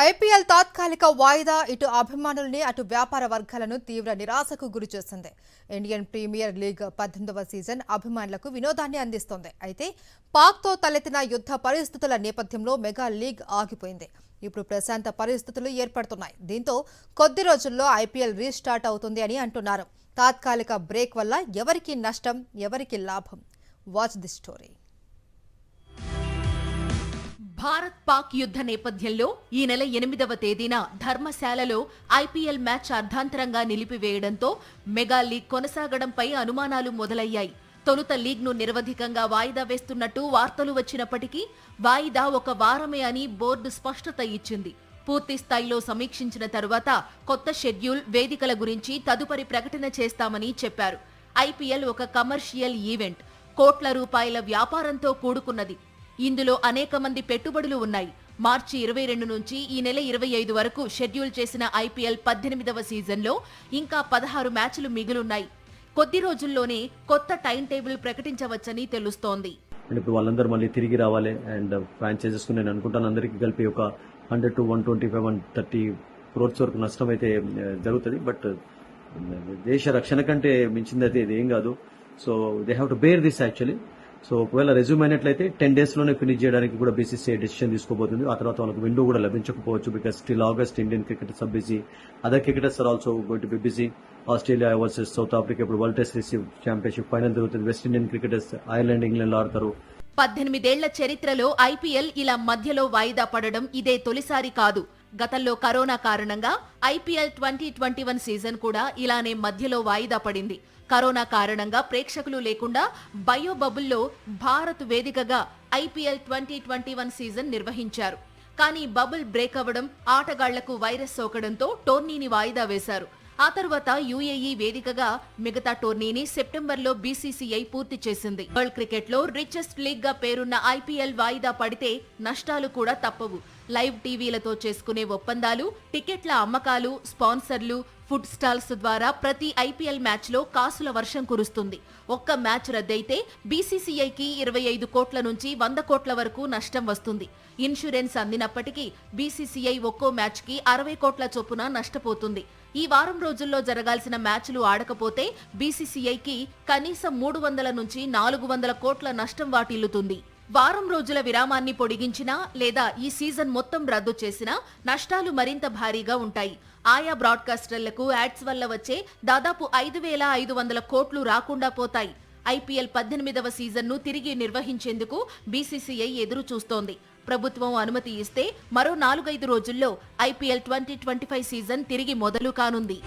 IPL తాత్కాలిక వాయిదా ఇటు అభిమానుల్ని అటు వ్యాపార వర్గాలను తీవ్ర నిరాశకు గురిచేసింది. ఇండియన్ ప్రీమియర్ లీగ్ 18వ సీజన్ అభిమానులకు వినోదాన్ని అందిస్తోంది. అయితే పాక్తో తలెత్తిన యుద్ధ పరిస్థితుల నేపథ్యంలో మెగా లీగ్ ఆగిపోయింది. ఇప్పుడు ప్రశాంత పరిస్థితులు ఏర్పడుతున్నాయి. దీంతో కొద్ది రోజుల్లో ఐపీఎల్ రీస్టార్ట్ అవుతుంది అని అంటున్నారు. తాత్కాలిక బ్రేక్ వల్ల ఎవరికి నష్టం, ఎవరికి లాభం? Watch the story. Bharat Pak యుద్ధ నేపథ్యంలో ఈ నెల 8వ తేదీన ధర్మశాలలో ఐపీఎల్ మ్యాచ్ అర్ధాంతరంగా నిలిపివేయడంతో మెగా లీగ్ కొనసాగడంపై అనుమానాలు మొదలయ్యాయి. తొలుత లీగ్ను నిరవధికంగా వాయిదా వేస్తున్నట్టు వార్తలు వచ్చినప్పటికీ వాయిదా ఒక వారమే అని బోర్డు స్పష్టత ఇచ్చింది. పూర్తి స్థాయిలో సమీక్షించిన తరువాత కొత్త షెడ్యూల్, వేదికల గురించి తదుపరి ప్రకటన చేస్తామని చెప్పారు. ఐపీఎల్ ఒక కమర్షియల్ ఈవెంట్, కోట్ల రూపాయల వ్యాపారంతో కూడుకున్నది. ఇందులో అనేక మంది పెట్టుబడులు ఉన్నాయి. మార్చి 22 నుంచి ఈ నెల 25 వరకు షెడ్యూల్ చేసిన ఐపీఎల్ 18వ సీజన్లో ఇంకా 16 మ్యాచ్లు మిగిలున్నాయి. కొద్ది రోజుల్లోనే కొత్త టైం టేబుల్ ప్రకటించవచ్చని తెలుస్తోంది. ఇప్పుడు వాళ్ళందరూ మళ్ళీ తిరిగి రావాలి అండ్ ఫ్రాంచైజెస్ కు నేను అనుకుంటాను అందరికీ కలిపి ఒక 100 to 125, 130 crores వరకు నష్టం అయితే జరుగుతుంది. బట్ దేశ రక్షణ కంటే మించింది అయితే ఇది ఏం కాదు. So they have to bear this actually. సో ఒకవేళ రెజ్యూమ్ అయినట్లయితే 10 days లోనే ఫినిష్ చేయడానికి కూడా బీసీసీఐ డెసిషన్ తీసుకోబోతుంది. ఆ తర్వాత వాళ్ళకి విండో కూడా లభించకపోవచ్చు. Because still August Indian cricketers are busy, other cricketers are also going to be busy. Australia versus South Africa ఇప్పుడు వరల్డ్ టెస్ట్ ఛాంపియన్షిప్ ఫైనల్ జరుగుతుంది. West Indian cricketers Ireland, England లో ఆడతారు. 18 ఏళ్ల చరిత్రలో ఐపీఎల్ ఇలా మధ్యలో వాయిదా పడడం ఇదే తొలిసారి కాదు. గతంలో కరోనా కారణంగా ఐపీఎల్ 2021 సీజన్ కూడా ఇలానే మధ్యలో వాయిదా పడింది. కరోనా కారణంగా ప్రేక్షకులు లేకుండా బయో బబుల్లో భారత్ వేదికగా ఐపీఎల్ 2021 సీజన్ నిర్వహించారు. కానీ బబుల్ బ్రేక్ అవ్వడం, ఆటగాళ్లకు వైరస్ సోకడంతో టోర్నీని వాయిదా వేశారు. ఆ తర్వాత యుఏఈ వేదికగా మిగతా టోర్నీని సెప్టెంబర్లో బీసీసీఐ పూర్తి చేసింది. వరల్డ్ క్రికెట్లో రిచెస్ట్ లీగ్ గా పేరున్న ఐపీఎల్ వాయిదా పడితే నష్టాలు కూడా తప్పవు. లైవ్ టీవీలతో చేసుకునే ఒప్పందాలు, టికెట్ల అమ్మకాలు, స్పాన్సర్లు, ఫుడ్ స్టాల్స్ ద్వారా ప్రతి ఐపీఎల్ మ్యాచ్ లో కాసుల వర్షం కురుస్తుంది. ఒక్క మ్యాచ్ రద్దయితే బీసీసీఐకి 25 కోట్ల నుంచి 100 కోట్ల వరకు నష్టం వస్తుంది. ఇన్సూరెన్స్ అందినప్పటికీ బీసీసీఐ ఒక్కో మ్యాచ్ కి 60 కోట్ల చొప్పున నష్టపోతుంది. ఈ వారం రోజుల్లో జరగాల్సిన మ్యాచ్లు ఆడకపోతే బీసీసీఐకి కనీసం 300 నుంచి 400 కోట్ల నష్టం వాటిల్లుతుంది. వారం రోజుల విరామాన్ని పొడిగించినా లేదా ఈ సీజన్ మొత్తం రద్దు చేసినా నష్టాలు మరింత భారీగా ఉంటాయి. ఆయా బ్రాడ్కాస్టర్లకు యాడ్స్ వల్ల వచ్చే దాదాపు 5,500 కోట్లు రాకుండా పోతాయి. ఐపీఎల్ 18వ సీజన్ను తిరిగి నిర్వహించేందుకు బీసీసీఐ ఎదురు చూస్తోంది. ప్రభుత్వం అనుమతి ఇస్తే మరో 4-5 రోజుల్లో ఐపీఎల్ 2025 సీజన్ తిరిగి మొదలు కానుంది.